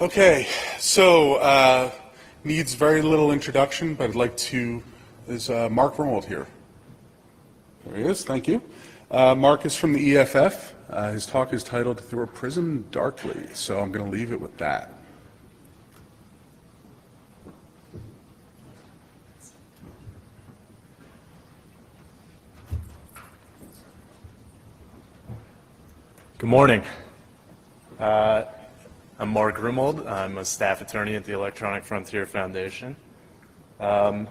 Okay, so needs very little introduction, but I'd like to, is Mark Vermold here? There he is, thank you. Mark is from the EFF. His talk is titled Through a Prism Darkly, so I'm going to leave it with that. Good morning. I'm Mark Grimold. I'm a staff attorney at the Electronic Frontier Foundation. And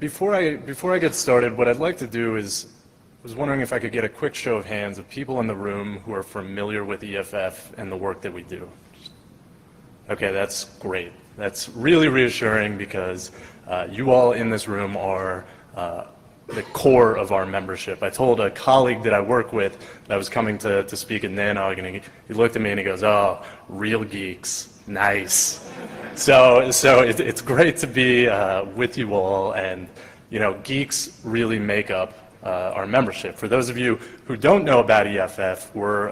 before I get started, what I'd like to do is, I was wondering if I could get a quick show of hands of people in the room who are familiar with EFF and the work that we do. Okay, that's great. That's really reassuring because you all in this room are the core of our membership. I told a colleague that I work with that I was coming to speak at NANOG, and he looked at me and he goes, "Oh, real geeks, nice." So it's great to be with you all, and geeks really make up our membership. For those of you who don't know about EFF, we're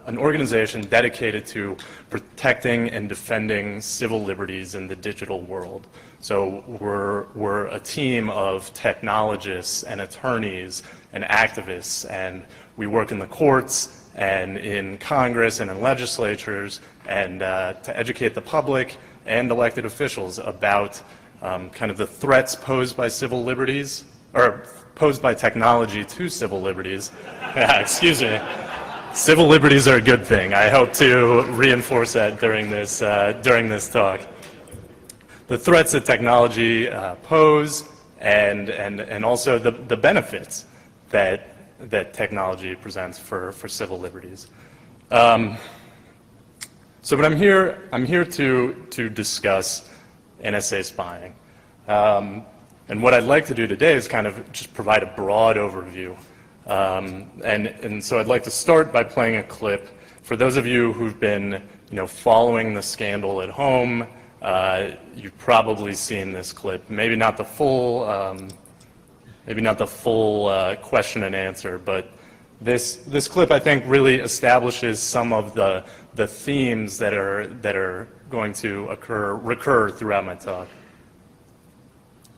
an organization dedicated to protecting and defending civil liberties in the digital world. So we're a team of technologists and attorneys and activists, and we work in the courts and in Congress and in legislatures and to educate the public and elected officials about kind of the threats posed by civil liberties, or posed by technology to civil liberties. Excuse me. Civil liberties are a good thing. I hope to reinforce that during this talk. The threats that technology pose, and also the benefits that technology presents for civil liberties. But I'm here to discuss NSA spying. And what I'd like to do today is kind of just provide a broad overview. And so I'd like to start by playing a clip. For those of you who've been following the scandal at home, you've probably seen this clip. Maybe not the full question and answer, but this clip I think really establishes some of the themes that are going to recur throughout my talk.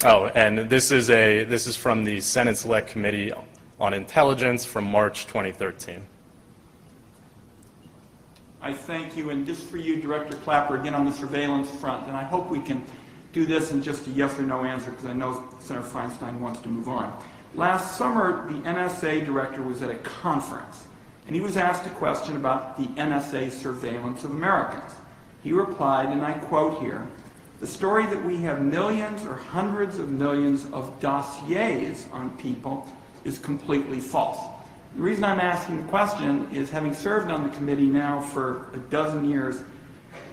Oh, and this is from the Senate Select Committee on Intelligence from March 2013. I thank you, and just for you, Director Clapper, again on the surveillance front, and I hope we can do this in just a yes or no answer, because I know Senator Feinstein wants to move on. Last summer, the NSA director was at a conference, and he was asked a question about the NSA surveillance of Americans. He replied, and I quote here, "The story that we have millions or hundreds of millions of dossiers on people is completely false." The reason I'm asking the question is, having served on the committee now for a dozen years,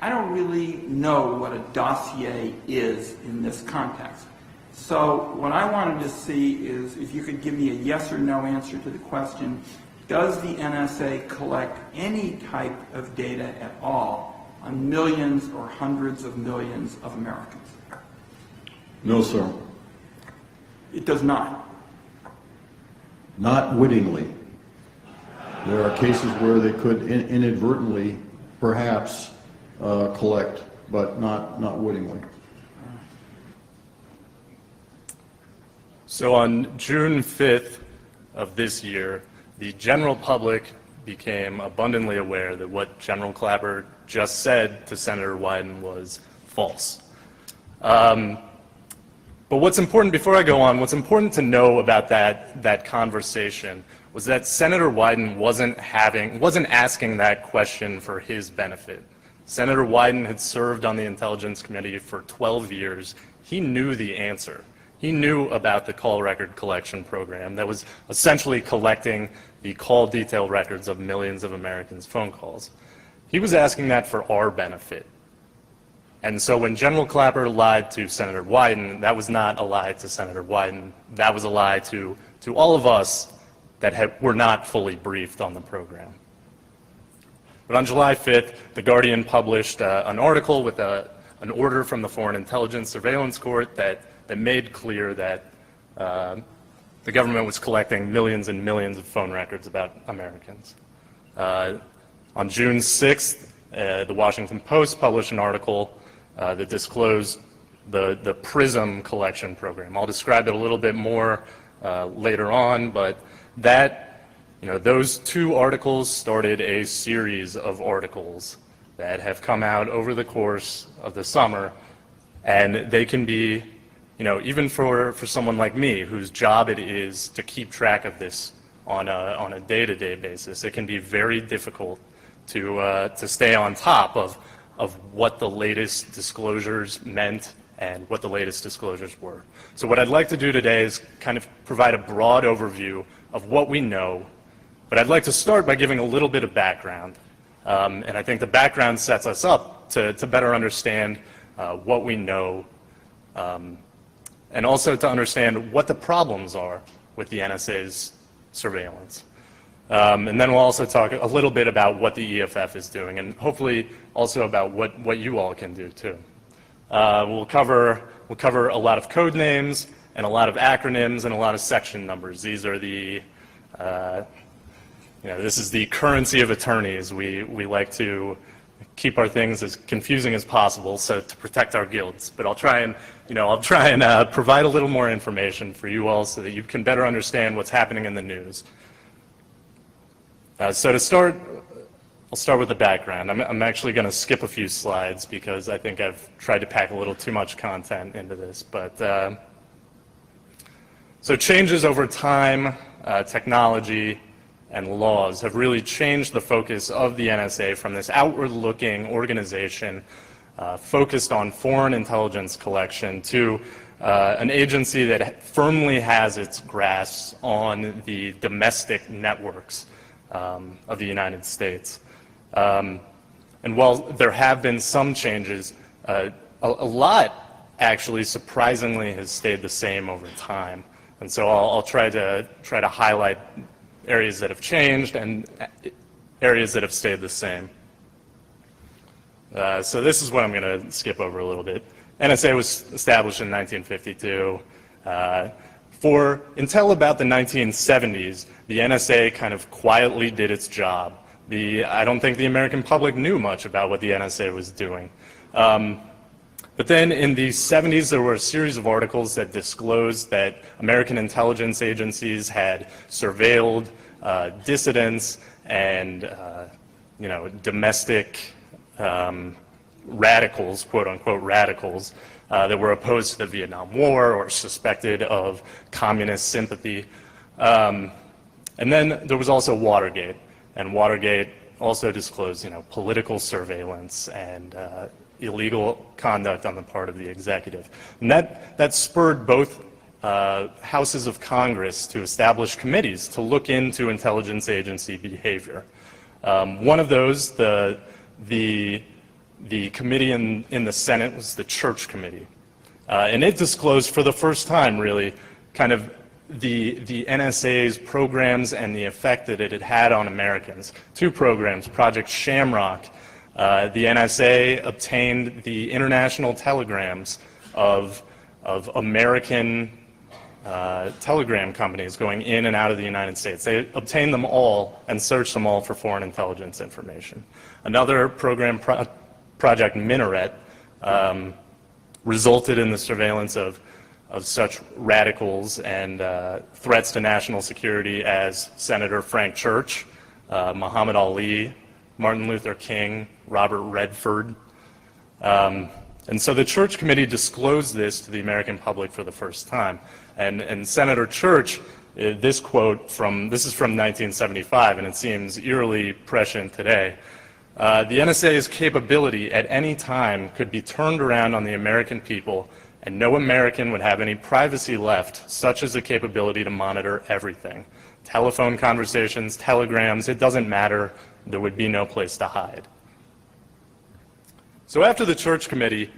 I don't really know what a dossier is in this context. So what I wanted to see is if you could give me a yes or no answer to the question, does the NSA collect any type of data at all on millions or hundreds of millions of Americans? No, sir. It does not. Not wittingly. There are cases where they could inadvertently, perhaps, collect, but not wittingly. So on June 5th of this year, the general public became abundantly aware that what General Clapper just said to Senator Wyden was false. But what's important, before I go on, what's important to know about that conversation was that Senator Wyden wasn't asking that question for his benefit. Senator Wyden had served on the Intelligence Committee for 12 years. He knew the answer. He knew about the call record collection program that was essentially collecting the call detail records of millions of Americans' phone calls. He was asking that for our benefit. And so when General Clapper lied to Senator Wyden, that was not a lie to Senator Wyden. That was a lie to all of us that were not fully briefed on the program. But on July 5th, The Guardian published an article with an order from the Foreign Intelligence Surveillance Court that made clear that the government was collecting millions and millions of phone records about Americans. On June 6th, the Washington Post published an article that disclosed the PRISM collection program. I'll describe it a little bit more later on, but that, those two articles started a series of articles that have come out over the course of the summer, and they can be, even for someone like me, whose job it is to keep track of this on a day-to-day basis, it can be very difficult to stay on top of what the latest disclosures meant and what the latest disclosures were. So what I'd like to do today is kind of provide a broad overview of what we know, but I'd like to start by giving a little bit of background. And I think the background sets us up to better understand what we know, and also to understand what the problems are with the NSA's surveillance. And then we'll also talk a little bit about what the EFF is doing, and hopefully also about what you all can do too. We'll cover a lot of code names and a lot of acronyms and a lot of section numbers. These are the, this is the currency of attorneys. We like to keep our things as confusing as possible, so to protect our guilds. But I'll try and provide a little more information for you all so that you can better understand what's happening in the news. So to start, I'll start with the background. I'm actually going to skip a few slides because I think I've tried to pack a little too much content into this. But so changes over time, technology, and laws have really changed the focus of the NSA from this outward-looking organization focused on foreign intelligence collection to an agency that firmly has its grasp on the domestic networks of the United States. And while there have been some changes, a lot actually surprisingly has stayed the same over time. And so I'll try to highlight areas that have changed and areas that have stayed the same. So this is what I'm going to skip over a little bit. NSA was established in 1952. Until about the 1970s, the NSA kind of quietly did its job. I don't think the American public knew much about what the NSA was doing. But then in the 70s, there were a series of articles that disclosed that American intelligence agencies had surveilled dissidents and domestic radicals, quote unquote radicals, that were opposed to the Vietnam War or suspected of communist sympathy. And then there was also Watergate, and Watergate also disclosed, political surveillance and illegal conduct on the part of the executive. And that spurred both houses of Congress to establish committees to look into intelligence agency behavior. One of those, the committee in the Senate, was the Church Committee. And it disclosed for the first time, really, kind of the NSA's programs and the effect that it had had on Americans. Two programs, Project Shamrock. The NSA obtained the international telegrams of American telegram companies going in and out of the United States. They obtained them all and searched them all for foreign intelligence information. Another program, Project Minaret, resulted in the surveillance of such radicals and threats to national security as Senator Frank Church, Muhammad Ali, Martin Luther King, Robert Redford. And so the Church Committee disclosed this to the American public for the first time. And Senator Church, this is from 1975, and it seems eerily prescient today. The NSA's capability at any time could be turned around on the American people, and no American would have any privacy left, such as the capability to monitor everything. Telephone conversations, telegrams, it doesn't matter. There would be no place to hide. So after the Church Committee,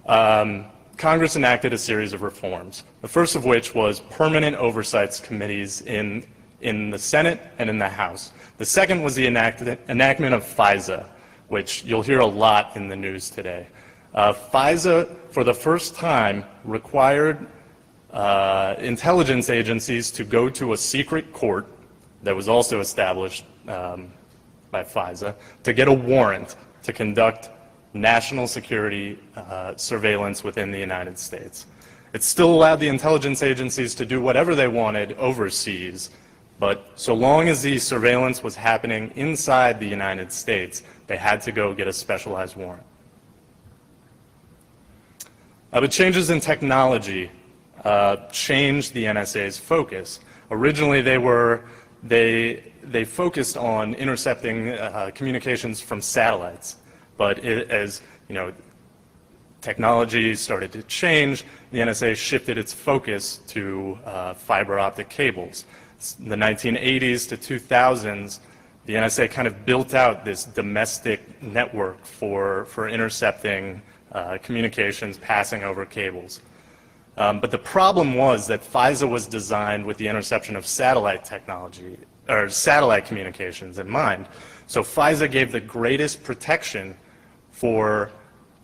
Congress enacted a series of reforms, the first of which was permanent oversight committees in the Senate and in the House. The second was the enactment of FISA, which you'll hear a lot in the news today. FISA, for the first time, required intelligence agencies to go to a secret court that was also established by FISA to get a warrant to conduct national security surveillance within the United States. It still allowed the intelligence agencies to do whatever they wanted overseas, but so long as the surveillance was happening inside the United States, they had to go get a specialized warrant. But changes in technology changed the NSA's focus. Originally, they focused on intercepting communications from satellites, but as you know, technology started to change, the NSA shifted its focus to fiber optic cables. In the 1980s to 2000s, the NSA kind of built out this domestic network for intercepting communications passing over cables. But the problem was that FISA was designed with the interception of satellite technology, or satellite communications in mind. So FISA gave the greatest protection for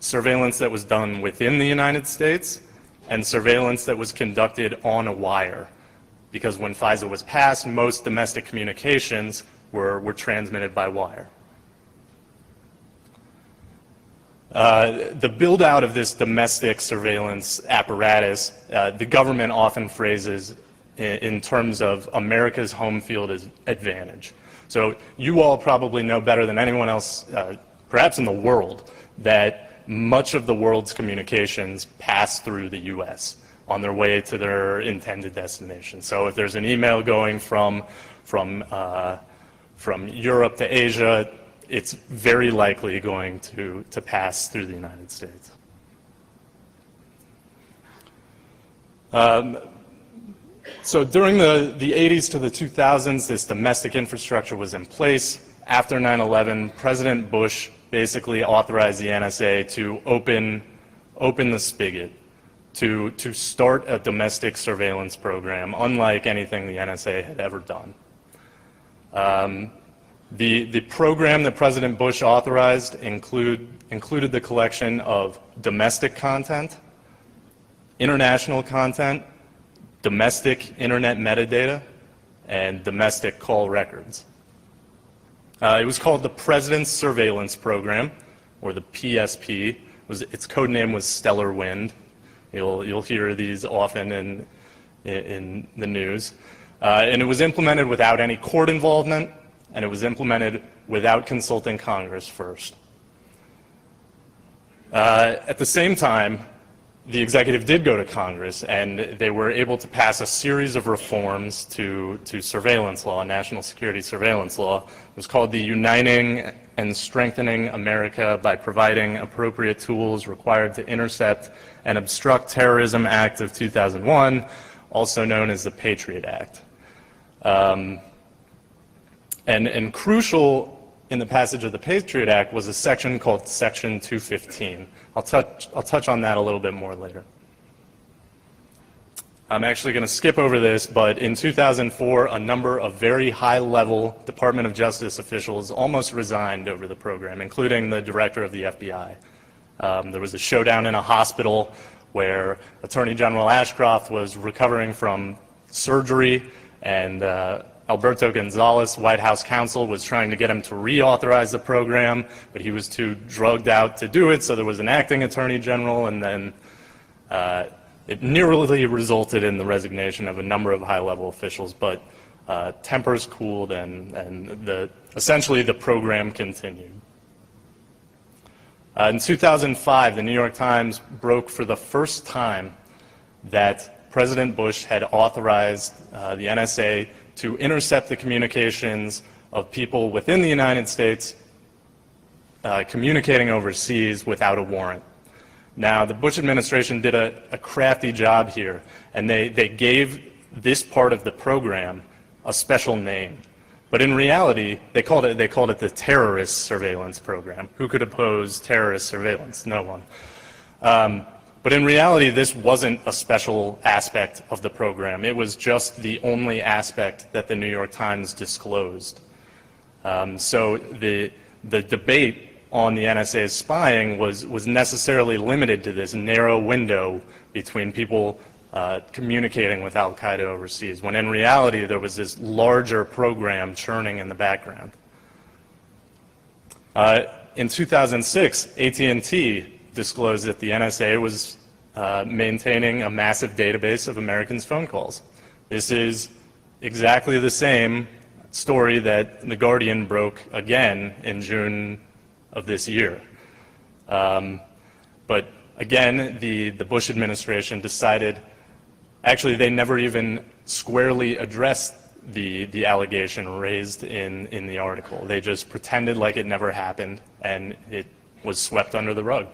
surveillance that was done within the United States and surveillance that was conducted on a wire. Because when FISA was passed, most domestic communications were transmitted by wire. The build out of this domestic surveillance apparatus, the government often phrases in terms of America's home field advantage. So you all probably know better than anyone else, perhaps in the world, that much of the world's communications pass through the US on their way to their intended destination. So if there's an email going from Europe to Asia, it's very likely going to pass through the United States. So during the 80s to the 2000s, this domestic infrastructure was in place. After 9/11, President Bush basically authorized the NSA to open the spigot, to start a domestic surveillance program, unlike anything the NSA had ever done. The program that President Bush authorized included the collection of domestic content, international content, domestic internet metadata, and domestic call records. It was called the President's Surveillance Program, or the PSP. Its code name was Stellar Wind. You'll hear these often in the news. And it was implemented without any court involvement, and it was implemented without consulting Congress first. At the same time, the executive did go to Congress, and they were able to pass a series of reforms to surveillance law, national security surveillance law. It was called the Uniting and Strengthening America by Providing Appropriate Tools Required to Intercept and Obstruct Terrorism Act of 2001, also known as the Patriot Act. And crucial in the passage of the Patriot Act was a section called Section 215. I'll touch on that a little bit more later. I'm actually going to skip over this, but in 2004, a number of very high-level Department of Justice officials almost resigned over the program, including the director of the FBI. There was a showdown in a hospital where Attorney General Ashcroft was recovering from surgery, and Alberto Gonzales, White House counsel, was trying to get him to reauthorize the program, but he was too drugged out to do it, so there was an acting attorney general, and then it nearly resulted in the resignation of a number of high-level officials, but tempers cooled, and essentially the program continued. In 2005, the New York Times broke for the first time that President Bush had authorized the NSA to intercept the communications of people within the United States communicating overseas without a warrant. Now, the Bush administration did a crafty job here, and they gave this part of the program a special name. But in reality, they called it the terrorist surveillance program. Who could oppose terrorist surveillance? No one. But in reality, this wasn't a special aspect of the program. It was just the only aspect that the New York Times disclosed. So the debate on the NSA's spying was necessarily limited to this narrow window between people communicating with Al-Qaeda overseas, when in reality there was this larger program churning in the background. In 2006, AT&T disclosed that the NSA was maintaining a massive database of Americans' phone calls. This is exactly the same story that The Guardian broke again in June of this year. But again, the Bush administration decided, actually they never even squarely addressed the allegation raised in the article. They just pretended like it never happened and it was swept under the rug.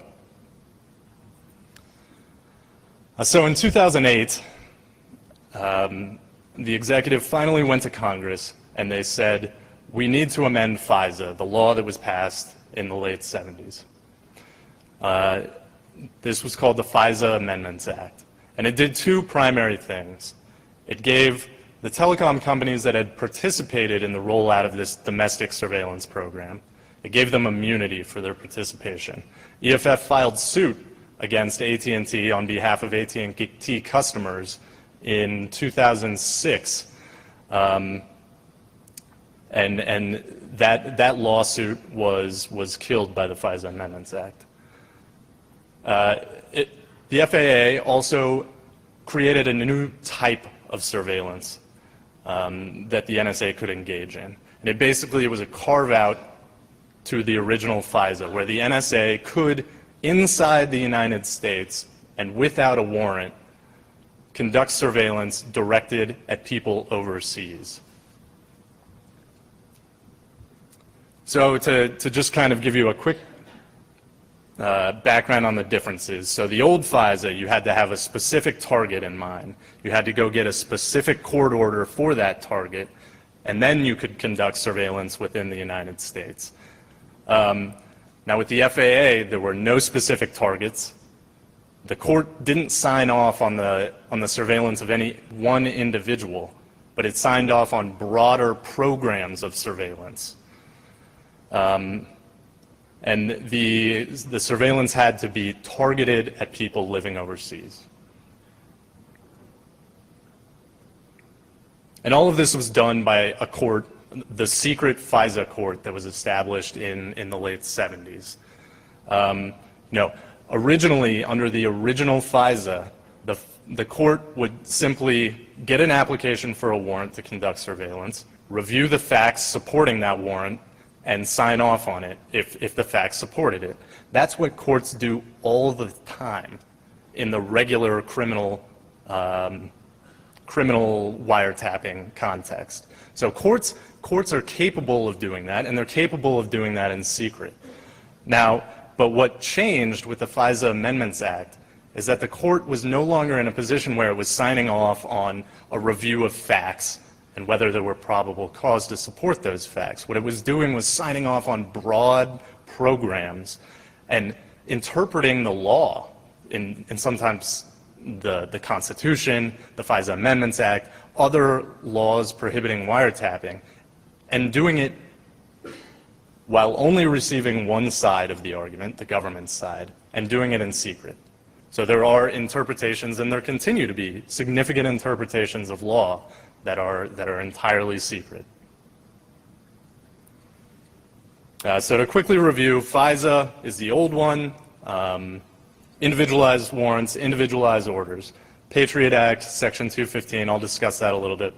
So in 2008, the executive finally went to Congress and they said, we need to amend FISA, the law that was passed in the late 70s. This was called the FISA Amendments Act. And it did two primary things. It gave the telecom companies that had participated in the rollout of this domestic surveillance program, it gave them immunity for their participation. EFF filed suit against AT&T on behalf of AT&T customers in 2006. And that lawsuit was killed by the FISA Amendments Act. The FAA also created a new type of surveillance that the NSA could engage in. And it was a carve out to the original FISA, where the NSA could, inside the United States and without a warrant, conduct surveillance directed at people overseas. So to just kind of give you a quick background on the differences. So the old FISA, you had to have a specific target in mind. You had to go get a specific court order for that target, and then you could conduct surveillance within the United States. Now with the FAA, there were no specific targets. The court didn't sign off on the surveillance of any one individual, but it signed off on broader programs of surveillance. And the surveillance had to be targeted at people living overseas. And all of this was done by a court, the secret FISA court that was established in the late 70s. Originally, under the original FISA, the court would simply get an application for a warrant to conduct surveillance, review the facts supporting that warrant, and sign off on it if the facts supported it. That's what courts do all the time in the regular criminal wiretapping context. So courts are capable of doing that, and they're capable of doing that in secret. Now, but what changed with the FISA Amendments Act is that the court was no longer in a position where it was signing off on a review of facts and whether there were probable cause to support those facts. What it was doing was signing off on broad programs and interpreting the law in sometimes the Constitution, the FISA Amendments Act, other laws prohibiting wiretapping, and doing it while only receiving one side of the argument, the government's side, and doing it in secret. So there are interpretations, and there continue to be significant interpretations of law that are entirely secret. So to quickly review, FISA is the old one, individualized warrants, individualized orders. Patriot Act, Section 215, I'll discuss that a little bit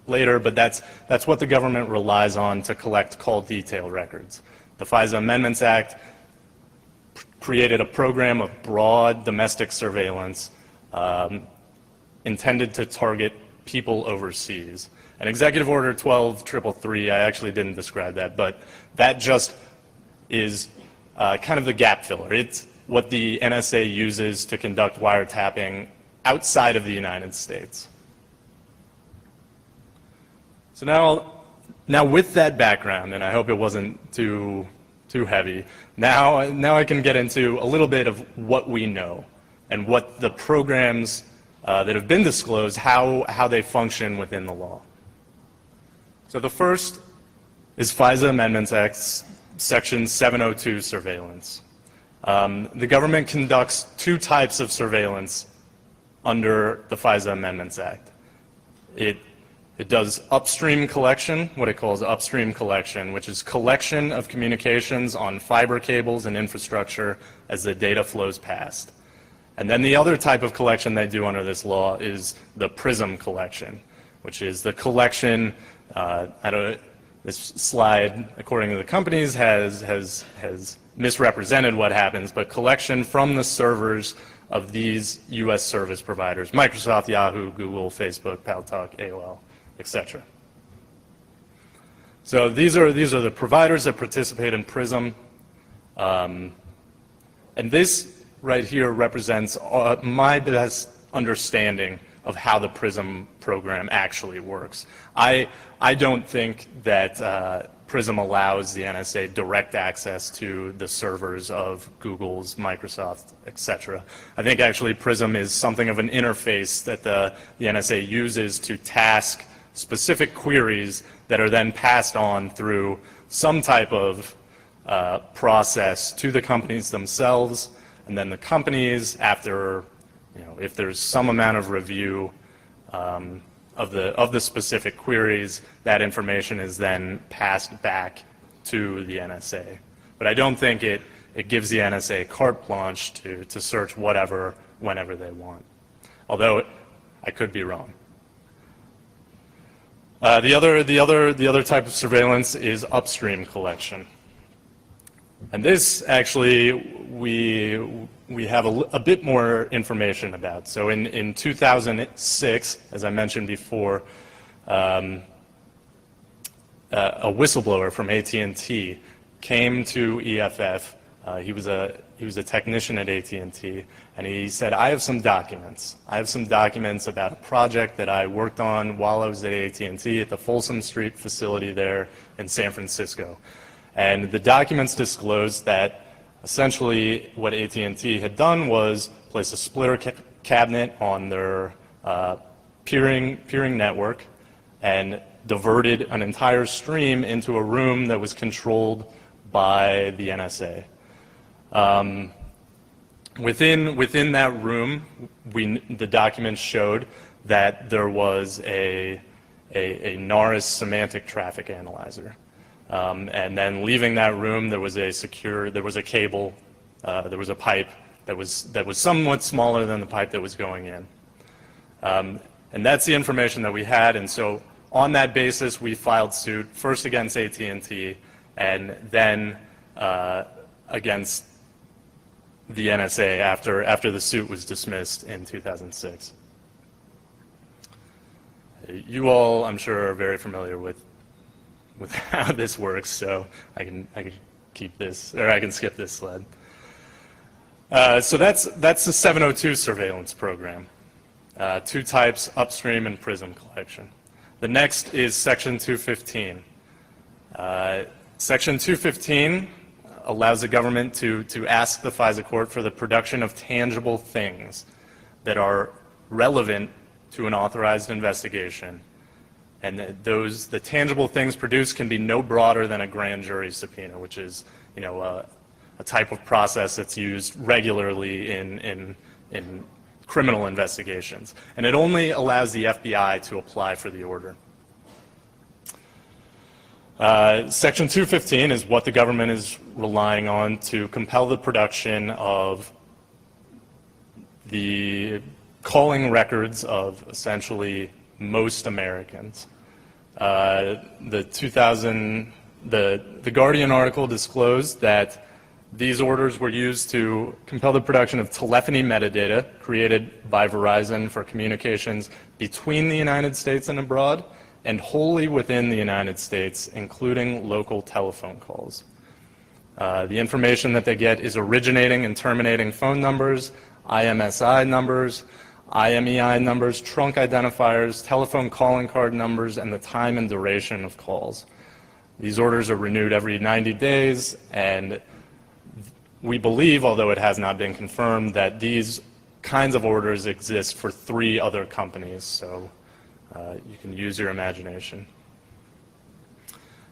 later, but that's what the government relies on to collect call detail records. The FISA Amendments Act created a program of broad domestic surveillance intended to target people overseas. And Executive Order 12333, I actually didn't describe that, but that just is kind of the gap filler. It's what the NSA uses to conduct wiretapping outside of the United States. So now with that background, and I hope it wasn't too heavy, now I can get into a little bit of what we know and what the programs that have been disclosed, how they function within the law. So the first is FISA Amendments Act, Section 702 surveillance. The government conducts two types of surveillance under the FISA Amendments Act. It It does upstream collection, what it calls upstream collection, which is collection of communications on fiber cables and infrastructure as the data flows past. And then the other type of collection they do under this law is the PRISM collection, which is the collection, this slide, according to the companies, has misrepresented what happens, but collection from the servers of these US service providers, Microsoft, Yahoo, Google, Facebook, Paltalk, AOL, etc. So these are the providers that participate in PRISM. And this right here represents my best understanding of how the PRISM program actually works. I don't think that PRISM allows the NSA direct access to the servers of Google's, Microsoft, etc. I think actually PRISM is something of an interface that the NSA uses to task specific queries that are then passed on through some type of process to the companies themselves, and then the companies, after, if there's some amount of review of the specific queries, that information is then passed back to the NSA. But I don't think it gives the NSA carte blanche to search whatever, whenever they want. Although I could be wrong. The other type of surveillance is upstream collection. And this actually we have a bit more information about. So in 2006, as I mentioned before, a whistleblower from AT&T came to EFF. He was a technician at AT&T, and he said, I have some documents. I have some documents about a project that I worked on while I was at AT&T at the Folsom Street facility there in San Francisco. And the documents disclosed that essentially what AT&T had done was place a splitter cabinet on their peering network and diverted an entire stream into a room that was controlled by the NSA. Within that room, the documents showed that there was a NARIS semantic traffic analyzer. And then leaving that room, there was a cable, there was a pipe that was somewhat smaller than the pipe that was going in. And that's the information that we had, and so on that basis, we filed suit first against AT&T and then against the NSA after the suit was dismissed in 2006. You all, I'm sure, are very familiar with how this works, so I can keep this, or I can skip this slide. So that's the 702 surveillance program. Two types, upstream and PRISM collection. The next is Section 215. Section 215 allows the government to ask the FISA court for the production of tangible things that are relevant to an authorized investigation. And the tangible things produced can be no broader than a grand jury subpoena, which is, a type of process that's used regularly in criminal investigations. And it only allows the FBI to apply for the order. Section 215 is what the government is relying on to compel the production of the calling records of essentially most Americans. The Guardian article disclosed that these orders were used to compel the production of telephony metadata created by Verizon for communications between the United States and abroad, and wholly within the United States, including local telephone calls. The information that they get is originating and terminating phone numbers, IMSI numbers, IMEI numbers, trunk identifiers, telephone calling card numbers, and the time and duration of calls. These orders are renewed every 90 days, and we believe, although it has not been confirmed, that these kinds of orders exist for 3 other companies, so you can use your imagination.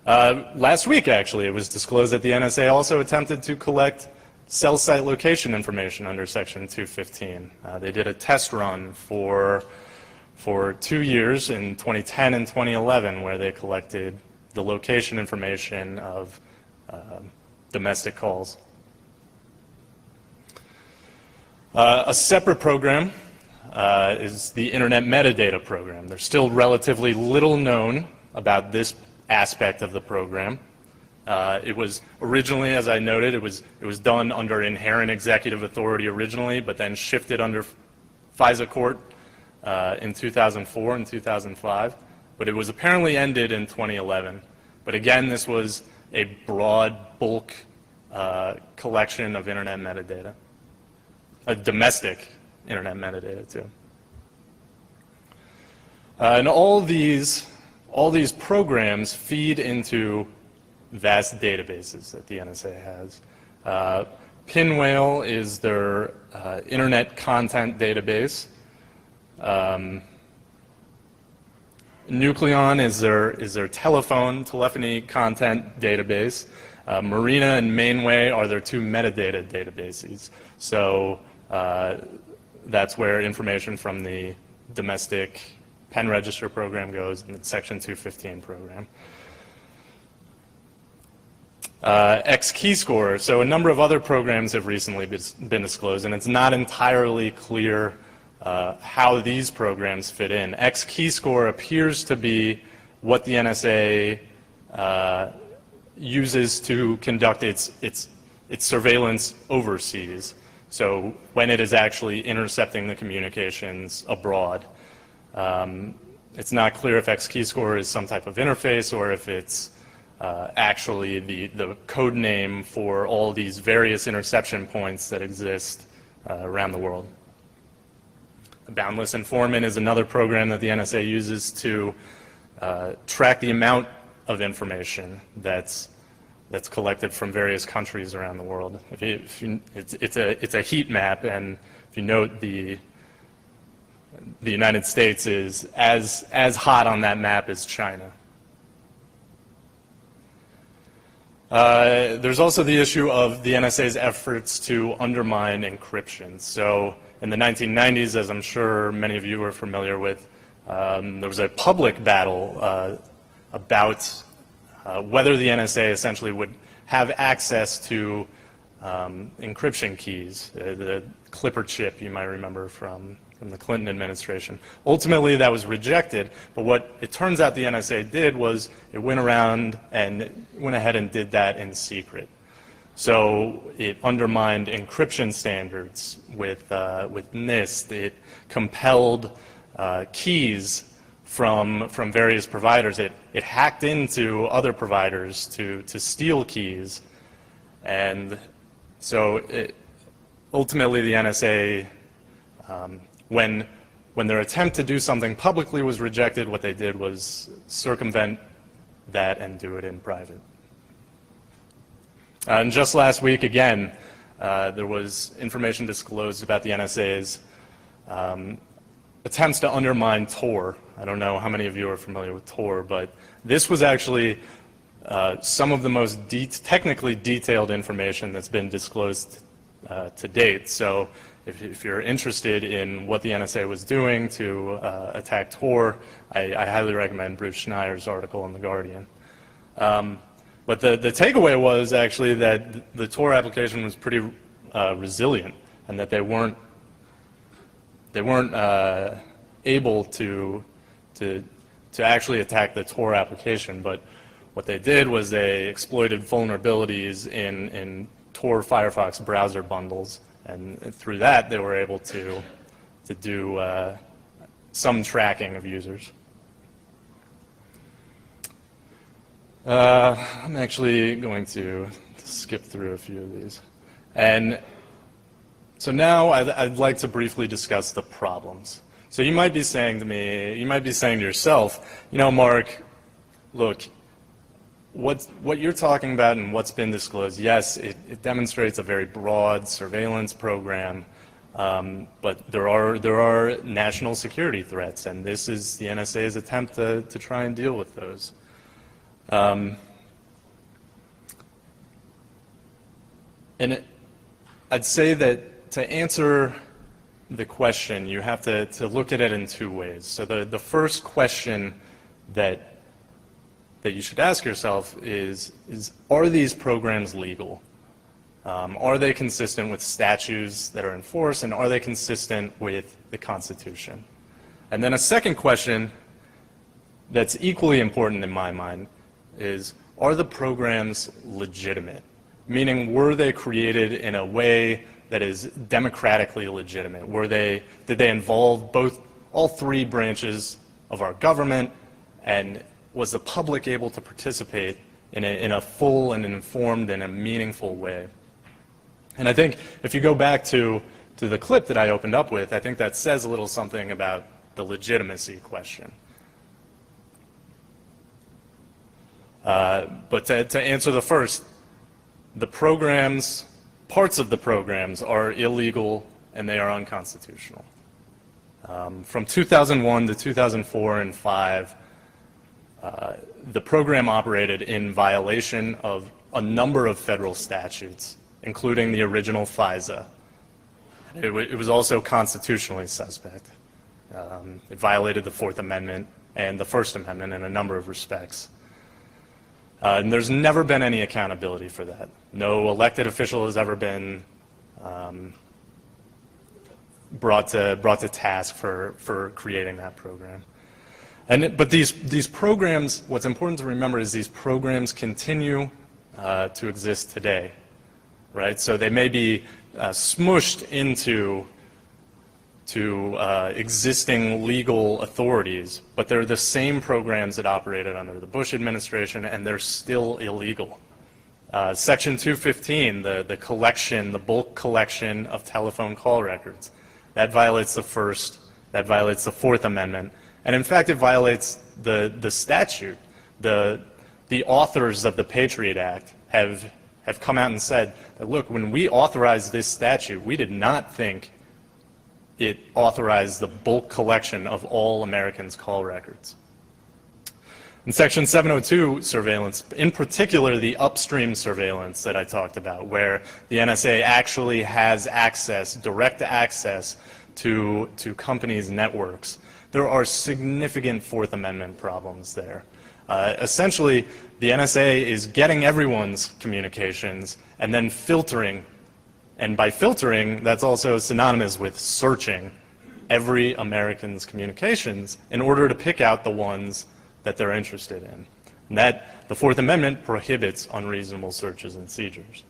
Last week, actually, it was disclosed that the NSA also attempted to collect cell site location information under Section 215. They did a test run for for 2 years in 2010 and 2011, where they collected the location information of domestic calls. A separate program is the Internet Metadata Program. There's still relatively little known about this aspect of the program. It was originally, as I noted, it was done under inherent executive authority originally, but then shifted under FISA court in 2004 and 2005. But it was apparently ended in 2011. But again, this was a broad, bulk collection of Internet metadata, domestic Internet metadata too. And all these programs feed into vast databases that the NSA has. Pinwheel is their internet content database. Nucleon is their telephony content database. Marina and Mainway are their two metadata databases. So that's where information from the domestic pen register program goes and the Section 215 program. X-Keyscore, so a number of other programs have recently been disclosed, and it's not entirely clear how these programs fit in. X-Keyscore appears to be what the NSA uses to conduct its surveillance overseas. So when it is actually intercepting the communications abroad. It's not clear if X-Keyscore is some type of interface or if it's actually the code name for all these various interception points that exist around the world. Boundless Informant is another program that the NSA uses to track the amount of information that's collected from various countries around the world. It's a heat map, and if you note, the United States is as hot on that map as China. There's also the issue of the NSA's efforts to undermine encryption. So in the 1990s, as I'm sure many of you are familiar with, there was a public battle about whether the NSA essentially would have access to encryption keys, the Clipper chip you might remember from the Clinton administration. Ultimately, that was rejected, but what it turns out the NSA did was it went around and went ahead and did that in secret. So it undermined encryption standards with NIST. It compelled keys from various providers. It hacked into other providers to steal keys. And so ultimately the NSA, when their attempt to do something publicly was rejected, what they did was circumvent that and do it in private. And just last week, again, there was information disclosed about the NSA's attempts to undermine Tor. I don't know how many of you are familiar with Tor, but this was actually some of the most technically detailed information that's been disclosed to date. So if you're interested in what the NSA was doing to attack Tor, I highly recommend Bruce Schneier's article in The Guardian. But the takeaway was actually that the Tor application was pretty resilient, and that they weren't able to actually attack the Tor application. But what they did was they exploited vulnerabilities in Tor Firefox browser bundles, and through that they were able to do some tracking of users. I'm actually going to skip through a few of these. And so now I'd like to briefly discuss the problems. So you might be saying to me, you might be saying to yourself, you know, Mark, look, what you're talking about and what's been disclosed, yes, it demonstrates a very broad surveillance program, but there are national security threats, and this is the NSA's attempt to try and deal with those. And I'd say that to answer the question, you have to look at it in two ways. So the first question that you should ask yourself is are these programs legal? Are they consistent with statutes that are in force, and are they consistent with the Constitution? And then a second question that's equally important in my mind is, are the programs legitimate? Meaning, were they created in a way that is democratically legitimate? Did they involve all three branches of our government, and was the public able to participate in a full and informed and a meaningful way? And I think if you go back to the clip that I opened up with, I think that says a little something about the legitimacy question. But to answer the first, the programs, parts of the programs are illegal and they are unconstitutional. From 2001 to 2004 and 5, the program operated in violation of a number of federal statutes, including the original FISA. It was also constitutionally suspect. It violated the Fourth Amendment and the First Amendment in a number of respects. And there's never been any accountability for that. No elected official has ever been brought to task for creating that program. But these programs, what's important to remember is these programs continue to exist today, right? So they may be smushed into existing legal authorities, but they're the same programs that operated under the Bush administration, and they're still illegal. Section 215, the bulk collection of telephone call records, that violates the Fourth Amendment, and in fact it violates the statute. The authors of the Patriot Act have come out and said that, look, when we authorized this statute, we did not think it authorized the bulk collection of all Americans' call records. In Section 702 surveillance, in particular the upstream surveillance that I talked about, where the NSA actually has access, direct access to companies' networks, there are significant Fourth Amendment problems there. Essentially, the NSA is getting everyone's communications and then filtering. And by filtering, that's also synonymous with searching every American's communications in order to pick out the ones that they're interested in. And the Fourth Amendment prohibits unreasonable searches and seizures.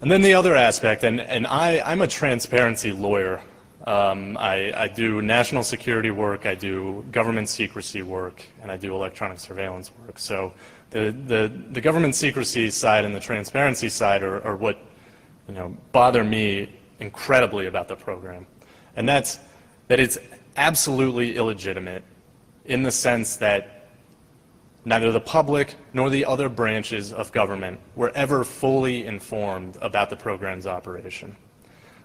And then the other aspect, and I'm a transparency lawyer. I do national security work, I do government secrecy work, and I do electronic surveillance work. So the government secrecy side and the transparency side are what bother me incredibly about the program. And that it's absolutely illegitimate in the sense that neither the public nor the other branches of government were ever fully informed about the program's operation.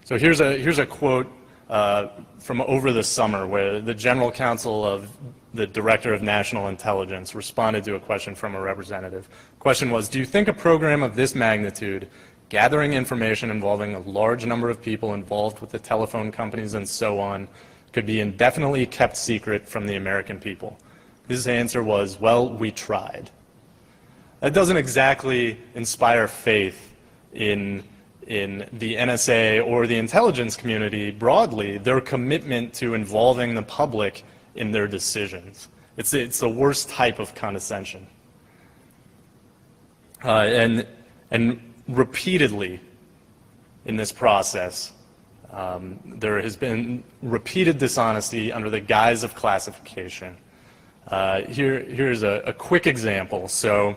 So here's a quote from over the summer where the General Counsel of the Director of National Intelligence responded to a question from a representative. The question was, do you think a program of this magnitude, gathering information involving a large number of people involved with the telephone companies and so on, could be indefinitely kept secret from the American people? His answer was, well, we tried. That doesn't exactly inspire faith in the NSA or the intelligence community broadly, their commitment to involving the public in their decisions. It's the worst type of condescension. And repeatedly in this process, there has been repeated dishonesty under the guise of classification. Here's a quick example. So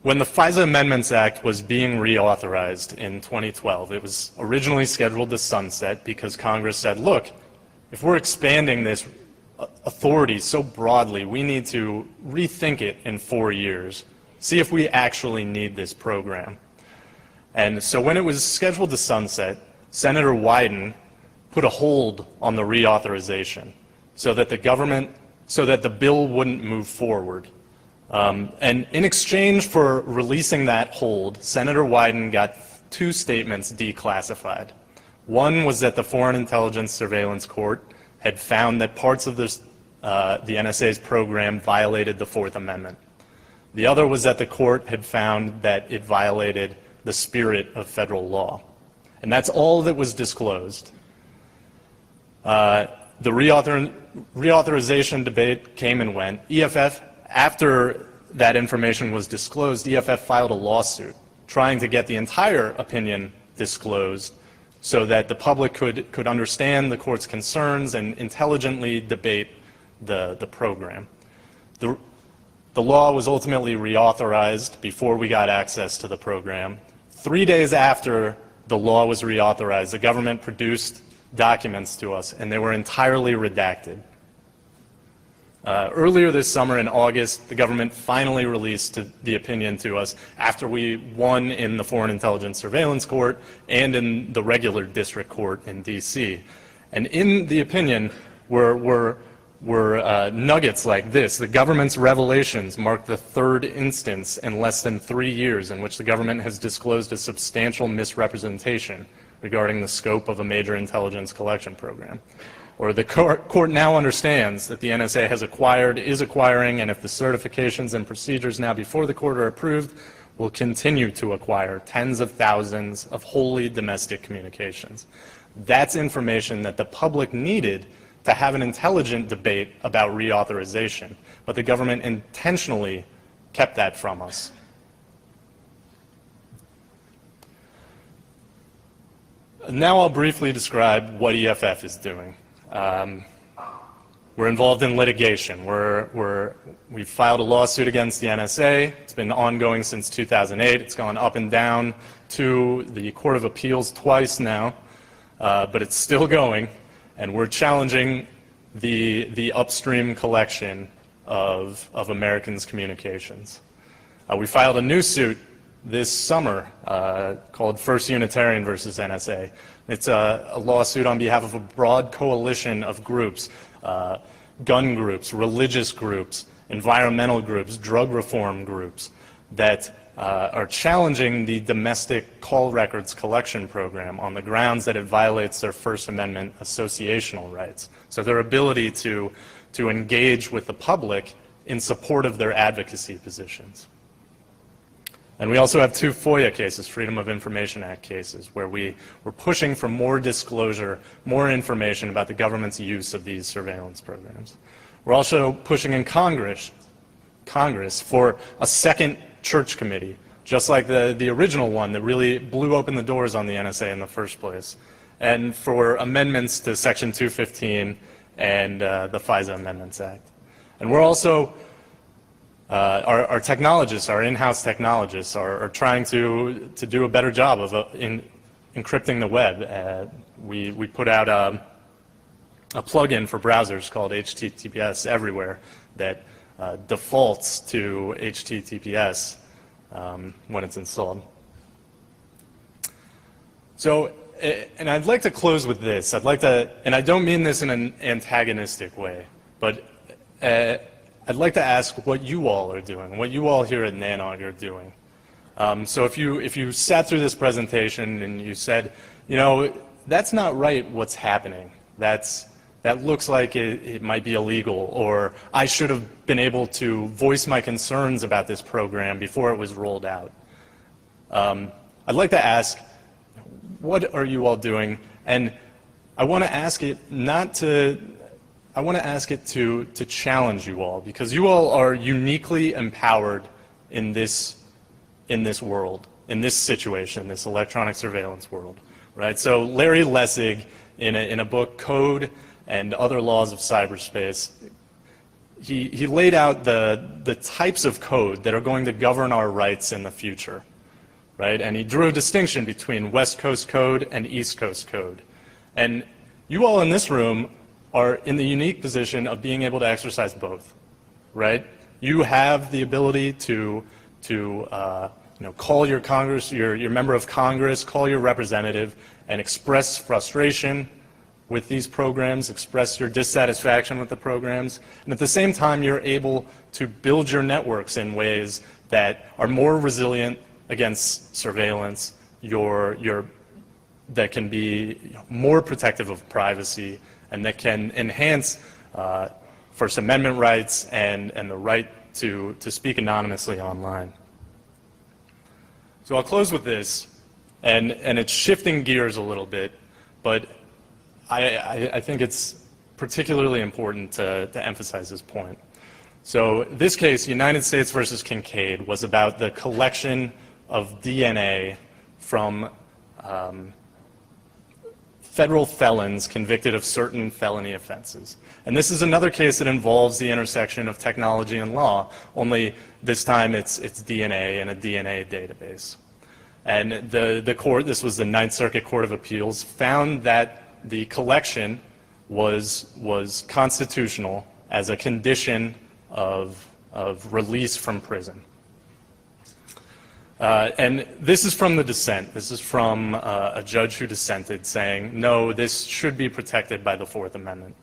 when the FISA Amendments Act was being reauthorized in 2012, it was originally scheduled to sunset because Congress said, look, if we're expanding this authority so broadly, we need to rethink it in 4 years, see if we actually need this program. And so when it was scheduled to sunset, Senator Wyden put a hold on the reauthorization so that the bill wouldn't move forward. And in exchange for releasing that hold, Senator Wyden got two statements declassified. One was that the Foreign Intelligence Surveillance Court had found that parts of the NSA's program violated the Fourth Amendment. The other was that the court had found that it violated the spirit of federal law. And that's all that was disclosed. The reauthorization debate came and went. EFF, after that information was disclosed, EFF filed a lawsuit trying to get the entire opinion disclosed so that the public could understand the court's concerns and intelligently debate the program. The law was ultimately reauthorized before we got access to the program. 3 days after the law was reauthorized, the government produced documents to us, and they were entirely redacted. Earlier this summer in August, the government finally released the opinion to us after we won in the Foreign Intelligence Surveillance Court and in the regular district court in DC. And in the opinion were nuggets like this. The government's revelations mark the third instance in less than 3 years in which the government has disclosed a substantial misrepresentation regarding the scope of a major intelligence collection program. Or the court now understands that the NSA has acquired, is acquiring, and if the certifications and procedures now before the court are approved, will continue to acquire tens of thousands of wholly domestic communications. That's information that the public needed to have an intelligent debate about reauthorization, but the government intentionally kept that from us. Now I'll briefly describe what EFF is doing. We're involved in litigation. We've filed a lawsuit against the NSA. It's been ongoing since 2008. It's gone up and down to the Court of Appeals twice now, but it's still going. And we're challenging the upstream collection of Americans' communications. We filed a new suit this summer called First Unitarian versus NSA. It's a lawsuit on behalf of a broad coalition of groups, gun groups, religious groups, environmental groups, drug reform groups that are challenging the domestic call records collection program on the grounds that it violates their First Amendment associational rights. So their ability to engage with the public in support of their advocacy positions. And we also have two FOIA cases, Freedom of Information Act cases, where we're pushing for more disclosure, more information about the government's use of these surveillance programs. We're also pushing in Congress for a second church committee, just like the original one that really blew open the doors on the NSA in the first place, and for amendments to Section 215 and the FISA Amendments Act. And we're also our technologists, our in-house technologists, are trying to do a better job of in encrypting the web. We put out a plugin for browsers called HTTPS Everywhere that defaults to HTTPS when it's installed. So, and I'd like to close with this. I'd like to, and I don't mean this in an antagonistic way, but I'd like to ask what you all are doing, what you all here at NANOG are doing. So if you sat through this presentation and you said, you know, that's not right what's happening, that looks like it might be illegal, or I should have been able to voice my concerns about this program before it was rolled out. I'd like to ask, what are you all doing? And I want to ask it to challenge you all, because you all are uniquely empowered in this world, in this situation, this electronic surveillance world, right? So Larry Lessig, in a book, Code and Other Laws of Cyberspace, he laid out the types of code that are going to govern our rights in the future, right? And he drew a distinction between West Coast code and East Coast code. And you all in this room are in the unique position of being able to exercise both, right? You have the ability to call your Congress, your member of Congress, call your representative, and express frustration with these programs, express your dissatisfaction with the programs, and at the same time you're able to build your networks in ways that are more resilient against surveillance, that can be more protective of privacy and that can enhance First Amendment rights and the right to speak anonymously online. So I'll close with this, and it's shifting gears a little bit, but I think it's particularly important to emphasize this point. So this case, United States versus Kincaid, was about the collection of DNA from federal felons convicted of certain felony offenses. And this is another case that involves the intersection of technology and law, only this time it's DNA and a DNA database. And the court, this was the Ninth Circuit Court of Appeals, found that the collection was constitutional as a condition of release from prison. And this is from the dissent. This is from a judge who dissented, saying, no, this should be protected by the Fourth Amendment.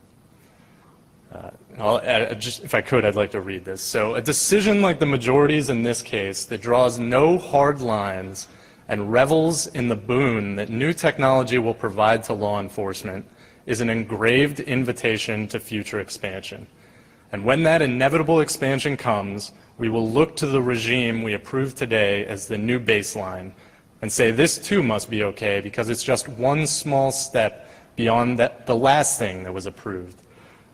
If I could, I'd like to read this. So, a decision like the majority's in this case that draws no hard lines and revels in the boon that new technology will provide to law enforcement is an engraved invitation to future expansion. And when that inevitable expansion comes, we will look to the regime we approve today as the new baseline and say this too must be okay because it's just one small step beyond the last thing that was approved.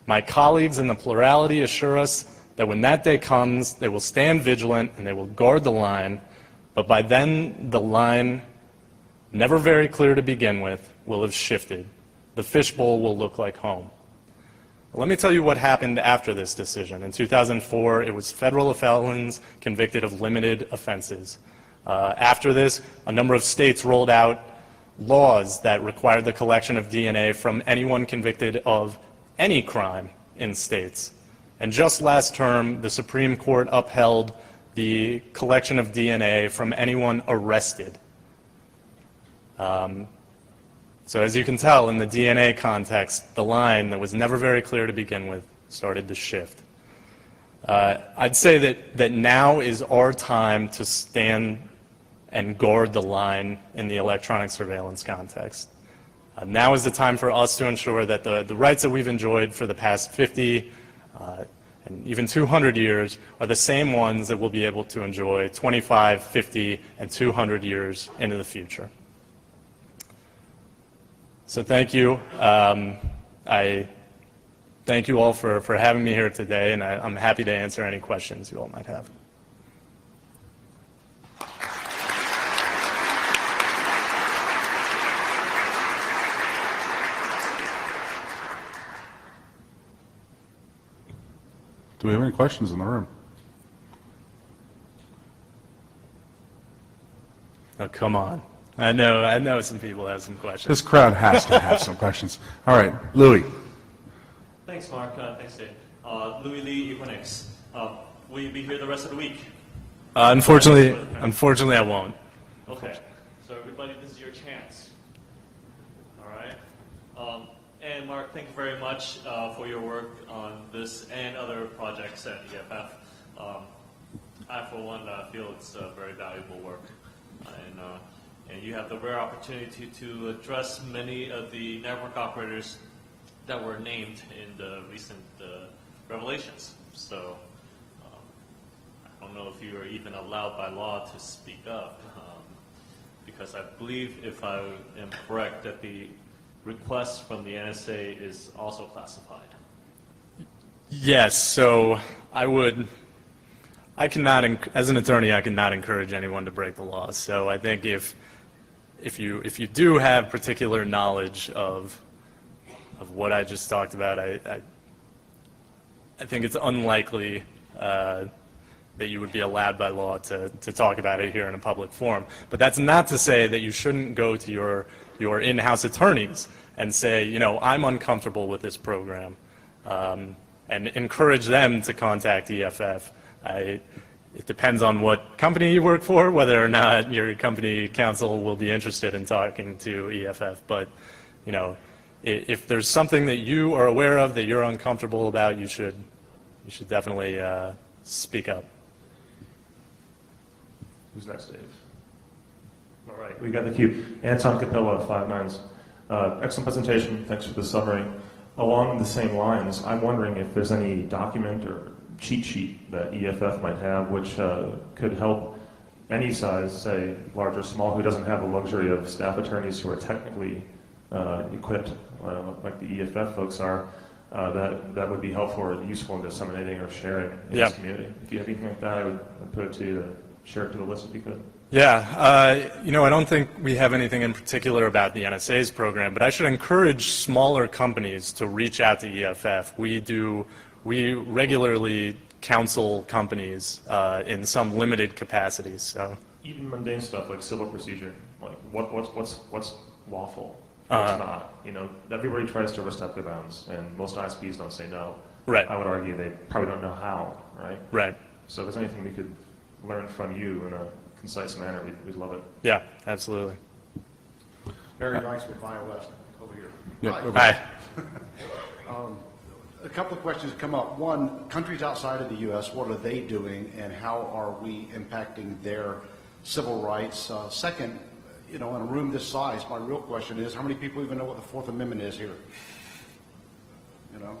My colleagues in the plurality assure us that when that day comes, they will stand vigilant and they will guard the line, but by then the line, never very clear to begin with, will have shifted. The fishbowl will look like home. Let me tell you what happened after this decision. In 2004, it was federal felons convicted of limited offenses. After this, a number of states rolled out laws that required the collection of DNA from anyone convicted of any crime in states. And just last term, the Supreme Court upheld the collection of DNA from anyone arrested. So as you can tell, in the DNA context, the line that was never very clear to begin with started to shift. I'd say that now is our time to stand and guard the line in the electronic surveillance context. Now is the time for us to ensure that the rights that we've enjoyed for the past 50 and even 200 years are the same ones that we'll be able to enjoy 25, 50, and 200 years into the future. So thank you. I thank you all for having me here today, and I'm happy to answer any questions you all might have. Do we have any questions in the room? Oh, come on. I know some people have some questions. This crowd has to have some questions. All right, Louis. Thanks, Mark. Thanks, Dave. Louis Lee, Equinix. Will you be here the rest of the week? Unfortunately, I won't. Okay. So everybody, this is your chance. All right. And Mark, thank you very much for your work on this and other projects at EFF. I, for one, feel it's very valuable work. And you have the rare opportunity to address many of the network operators that were named in the recent revelations. So I don't know if you are even allowed by law to speak up, because I believe, if I am correct, that the request from the NSA is also classified. Yes, so I cannot, as an attorney, I cannot encourage anyone to break the law. So I think if you do have particular knowledge of what I just talked about, I think it's unlikely that you would be allowed by law to talk about it here in a public forum. But that's not to say that you shouldn't go to your in-house attorneys and say, you know, I'm uncomfortable with this program, and encourage them to contact EFF. It depends on what company you work for, whether or not your company counsel will be interested in talking to EFF. But, you know, if there's something that you are aware of that you're uncomfortable about, you should definitely speak up. Who's next, Dave? All right, we got the cue. Anton Capella, 5 Nines. Excellent presentation. Thanks for the summary. Along the same lines, I'm wondering if there's any document or cheat sheet that EFF might have which could help any size, say large or small, who doesn't have the luxury of staff attorneys who are technically equipped, like the EFF folks are. That would be helpful or useful in disseminating or sharing in this community. If you have anything like that, I would put it to you to share it to the list if you could. Yeah, you know, I don't think we have anything in particular about the NSA's program, but I should encourage smaller companies to reach out to EFF. We regularly counsel companies in some limited capacities. So even mundane stuff like civil procedure, like what's lawful, what's not. You know, everybody tries to respect their bounds, and most ISPs don't say no. Right. I would argue they probably don't know how. Right. Right. So if there's anything we could learn from you in a concise manner, we'd love it. Yeah, absolutely. Barry Rice with BioWest, over here. Hi. A couple of questions come up. One, countries outside of the U.S., what are they doing, and how are we impacting their civil rights? Second, you know, in a room this size, my real question is, how many people even know what the Fourth Amendment is here? You know?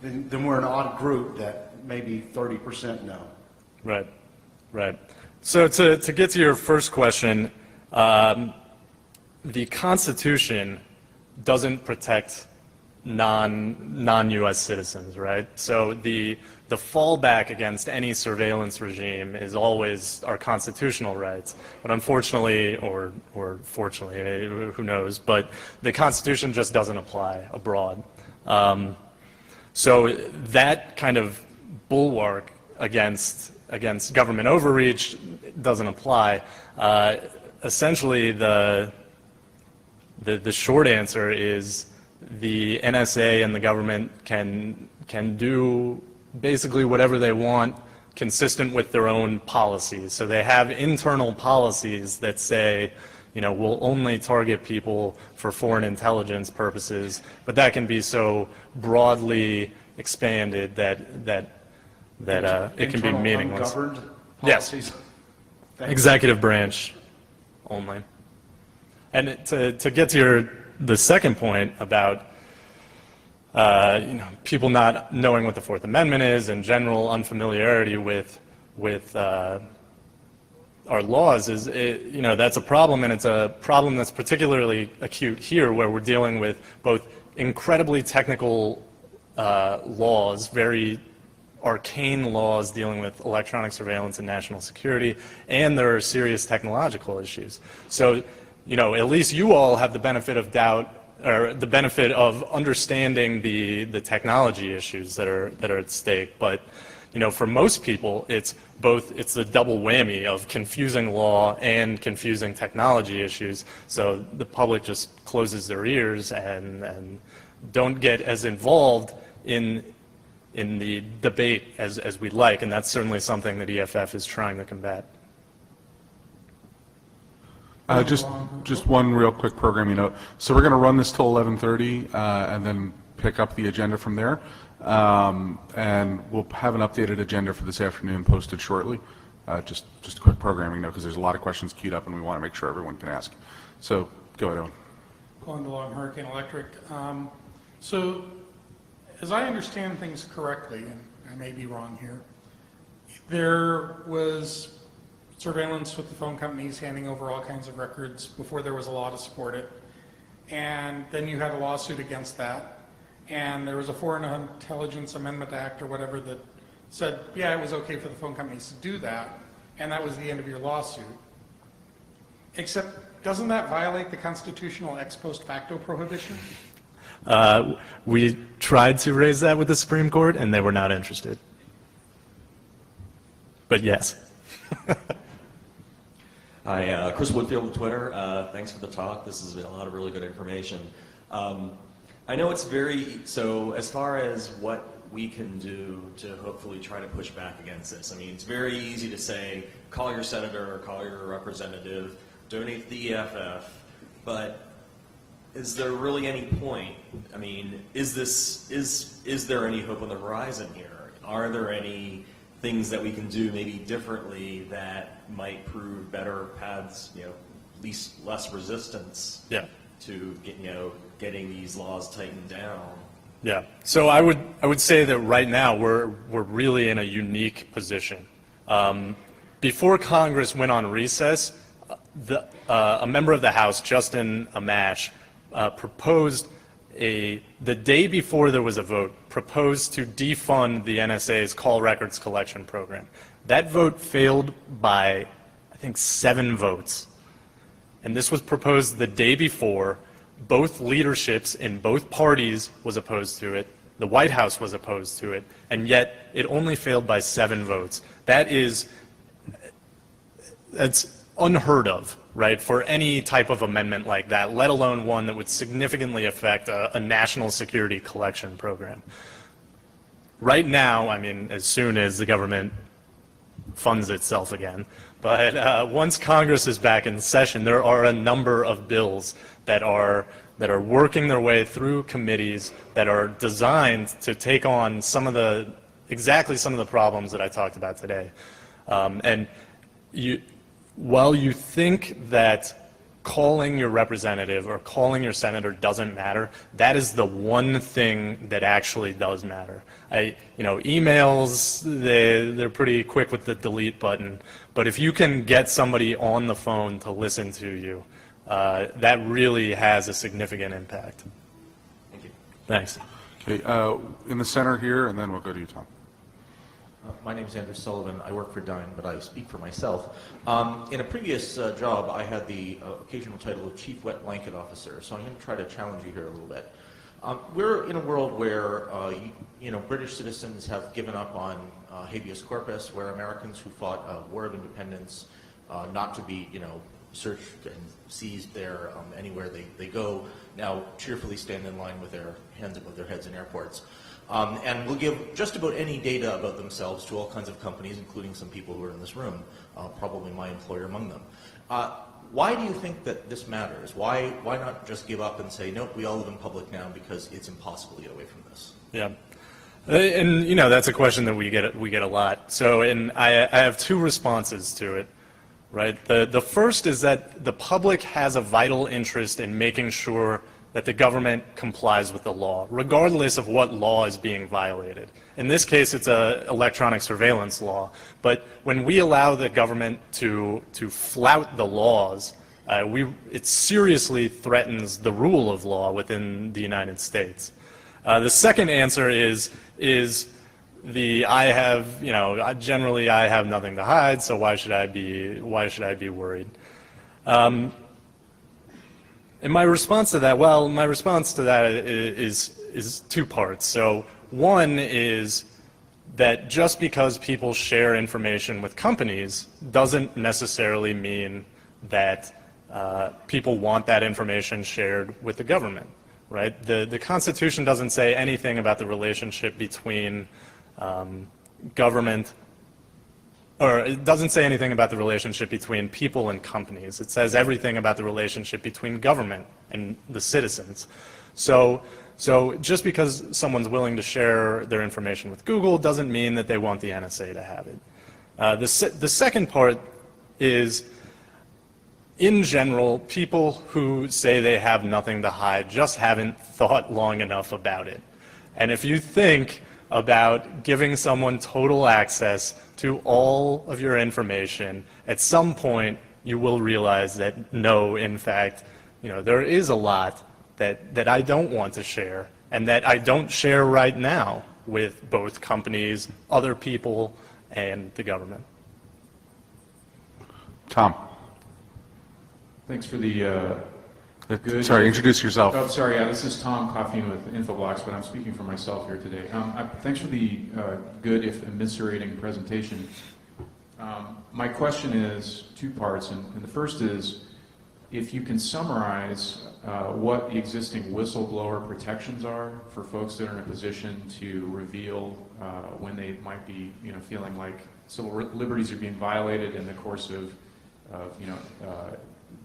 Then we're an odd group that maybe 30% know. Right, right. So to get to your first question, the Constitution doesn't protect non-U.S. citizens, right? So the fallback against any surveillance regime is always our constitutional rights. But unfortunately, or fortunately, who knows, but the Constitution just doesn't apply abroad. So that kind of bulwark against government overreach doesn't apply. Essentially, the short answer is the NSA and the government can do basically whatever they want consistent with their own policies. So they have internal policies that say, you know, we'll only target people for foreign intelligence purposes, but that can be so broadly expanded that it can be meaningless. Ungoverned Yes. policies? Executive branch only. And to get to the second point about you know, people not knowing what the Fourth Amendment is and general unfamiliarity with our laws is, you know, that's a problem, and it's a problem that's particularly acute here, where we're dealing with both incredibly technical laws, very arcane laws dealing with electronic surveillance and national security, and there are serious technological issues. So, you know, at least you all have the benefit of doubt, or the benefit of understanding the technology issues that are at stake. But, you know, for most people, it's the double whammy of confusing law and confusing technology issues. So the public just closes their ears and don't get as involved in the debate as we'd like, and that's certainly something that EFF is trying to combat. Just one real quick programming note. So we're going to run this till 11:30 and then pick up the agenda from there. And we'll have an updated agenda for this afternoon posted shortly. Just a quick programming note, because there's a lot of questions queued up and we want to make sure everyone can ask. So go ahead, Owen. Going along Hurricane Electric. So as I understand things correctly, and I may be wrong here, there was surveillance with the phone companies handing over all kinds of records before there was a law to support it. And then you had a lawsuit against that. And there was a Foreign Intelligence Amendment Act or whatever that said, yeah, it was okay for the phone companies to do that. And that was the end of your lawsuit. Except, doesn't that violate the constitutional ex post facto prohibition? We tried to raise that with the Supreme Court, and they were not interested. But yes. Hi, Chris Woodfield with Twitter. Thanks for the talk. This has been a lot of really good information. I know it's so as far as what we can do to hopefully try to push back against this, I mean, it's very easy to say, call your senator or call your representative, donate to the EFF, but is there really any point? I mean, is there any hope on the horizon here? Are there any things that we can do maybe differently that might prove better paths, less resistance to getting these laws tightened down. Yeah. So I would say that right now we're really in a unique position. Before Congress went on recess, a member of the House, Justin Amash, proposed the day before there was a vote, proposed to defund the NSA's call records collection program. That vote failed by, I think, 7 votes. And this was proposed the day before. Both leaderships in both parties was opposed to it. The White House was opposed to it. And yet it only failed by 7 votes. That's unheard of, right, for any type of amendment like that, let alone one that would significantly affect a national security collection program. Right now, I mean, as soon as the government funds itself again, but once Congress is back in session, there are a number of bills that are working their way through committees that are designed to take on exactly some of the problems that I talked about today. While you think that calling your representative or calling your senator doesn't matter, that is the one thing that actually does matter. Emails, they're pretty quick with the delete button, but if you can get somebody on the phone to listen to you, that really has a significant impact. Thank you. Thanks. Okay, in the center here, and then we'll go to you, Tom. My name is Andrew Sullivan. I work for Dine, but I speak for myself. In a previous job, I had the occasional title of Chief Wet Blanket Officer, so I'm going to try to challenge you here a little bit. We're in a world where British citizens have given up on habeas corpus, where Americans who fought a war of independence not to be searched and seized there anywhere they go, now cheerfully stand in line with their hands above their heads in airports. And will give just about any data about themselves to all kinds of companies, including some people who are in this room, probably my employer among them. Why do you think that this matters? Why not just give up and say, nope, we all live in public now because it's impossible to get away from this? Yeah. And that's a question that we get a lot. So, and I have 2 responses to it, right? The first is that the public has a vital interest in making sure that the government complies with the law, regardless of what law is being violated. In this case, it's an electronic surveillance law. But when we allow the government to flout the laws, it seriously threatens the rule of law within the United States. The second answer is generally I have nothing to hide, so why should I be worried? And my response to that is 2 parts. So one is that just because people share information with companies doesn't necessarily mean that people want that information shared with the government, right? The Constitution doesn't say anything about the relationship between government, or it doesn't say anything about the relationship between people and companies. It says everything about the relationship between government and the citizens. So just because someone's willing to share their information with Google doesn't mean that they want the NSA to have it. The second part is, in general, people who say they have nothing to hide just haven't thought long enough about it. And if you think about giving someone total access to all of your information, at some point you will realize that no, in fact, there is a lot that I don't want to share, and that I don't share right now with both companies, other people, and the government. Tom. Thanks for the good... Sorry, introduce yourself. Oh, sorry, this is Tom Coffeen with Infoblox, but I'm speaking for myself here today. Thanks for the good, if eviscerating, presentation. My question is 2 parts, and the first is, if you can summarize what the existing whistleblower protections are for folks that are in a position to reveal when they might be, feeling like civil liberties are being violated in the course of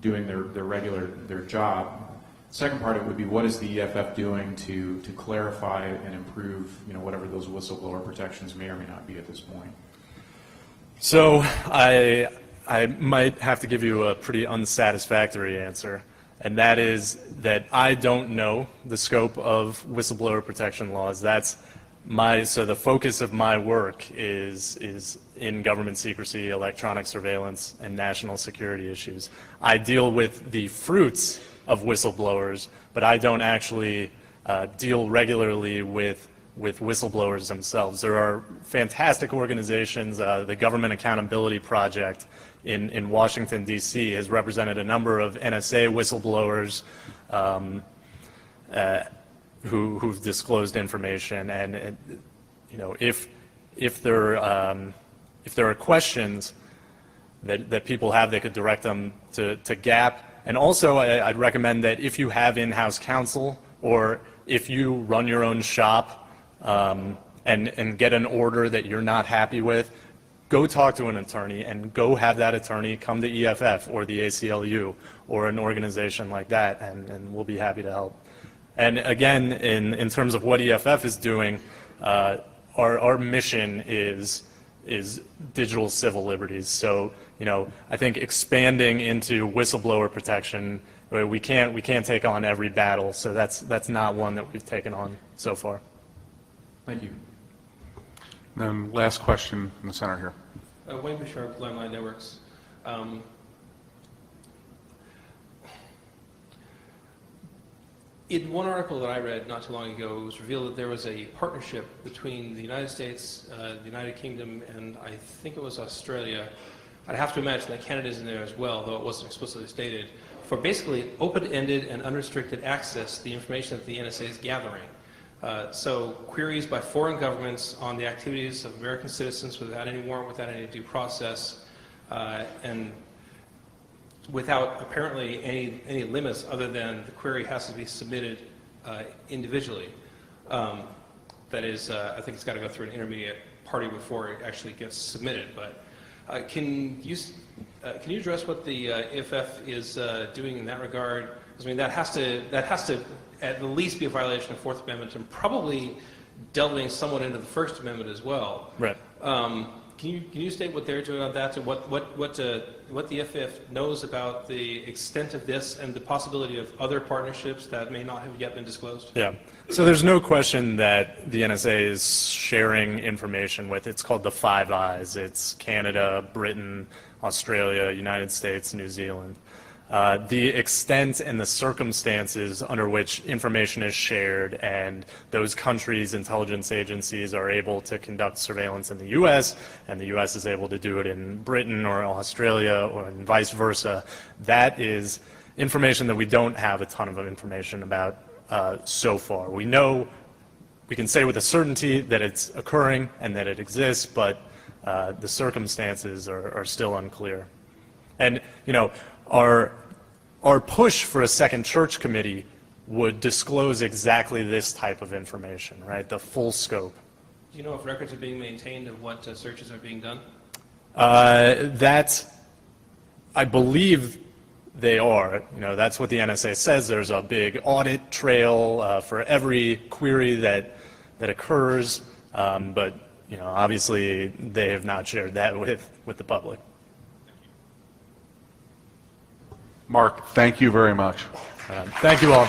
doing their job. Second part of it would be, what is the EFF doing to clarify and improve, whatever those whistleblower protections may or may not be at this point? So I might have to give you a pretty unsatisfactory answer, and that is that I don't know the scope of whistleblower protection laws. So the focus of my work is in government secrecy, electronic surveillance, and national security issues. I deal with the fruits of whistleblowers, but I don't actually deal regularly with whistleblowers themselves. There are fantastic organizations. The Government Accountability Project in Washington, D.C. has represented a number of NSA whistleblowers who've disclosed information, and you know, if there are questions that people have, they could direct them to GAP. And also, I'd recommend that if you have in-house counsel, or if you run your own shop and get an order that you're not happy with, go talk to an attorney and go have that attorney come to EFF or the ACLU or an organization like that, and we'll be happy to help. And again, in terms of what EFF is doing, our mission is digital civil liberties. So, you know, I think expanding into whistleblower protection, we can't take on every battle. So that's not one that we've taken on so far. Thank you. Then last question in the center here. Wayne Bouchard, Limelight Networks. In one article that I read not too long ago, it was revealed that there was a partnership between the United States, the United Kingdom, and I think it was Australia. I'd have to imagine that Canada's in there as well, though it wasn't explicitly stated, for basically open-ended and unrestricted access to the information that the NSA is gathering. So queries by foreign governments on the activities of American citizens without any warrant, without any due process, and without apparently any limits other than the query has to be submitted individually. That is, I think it's got to go through an intermediate party before it actually gets submitted. But can you address what the IFF is doing in that regard? Because I mean, that has to at least be a violation of Fourth Amendment and probably delving somewhat into the First Amendment as well. Right. Can you state what they're doing on that, and what the FF knows about the extent of this and the possibility of other partnerships that may not have yet been disclosed? Yeah. So there's no question that the NSA is sharing information with, it's called the Five Eyes. It's Canada, Britain, Australia, United States, New Zealand. The extent and the circumstances under which information is shared and those countries' intelligence agencies are able to conduct surveillance in the U.S. and the U.S. is able to do it in Britain or Australia or vice versa, that is information that we don't have a ton of information about so far. We know, we can say with a certainty that it's occurring and that it exists, but the circumstances are still unclear. And, you know, our push for a second church committee would disclose exactly this type of information, right? The full scope. Do you know if records are being maintained of what searches are being done? That, I believe they are. You know, that's what the NSA says. There's a big audit trail for every query that occurs, but, you know, obviously they have not shared that with the public. Mark, thank you very much. Thank you all.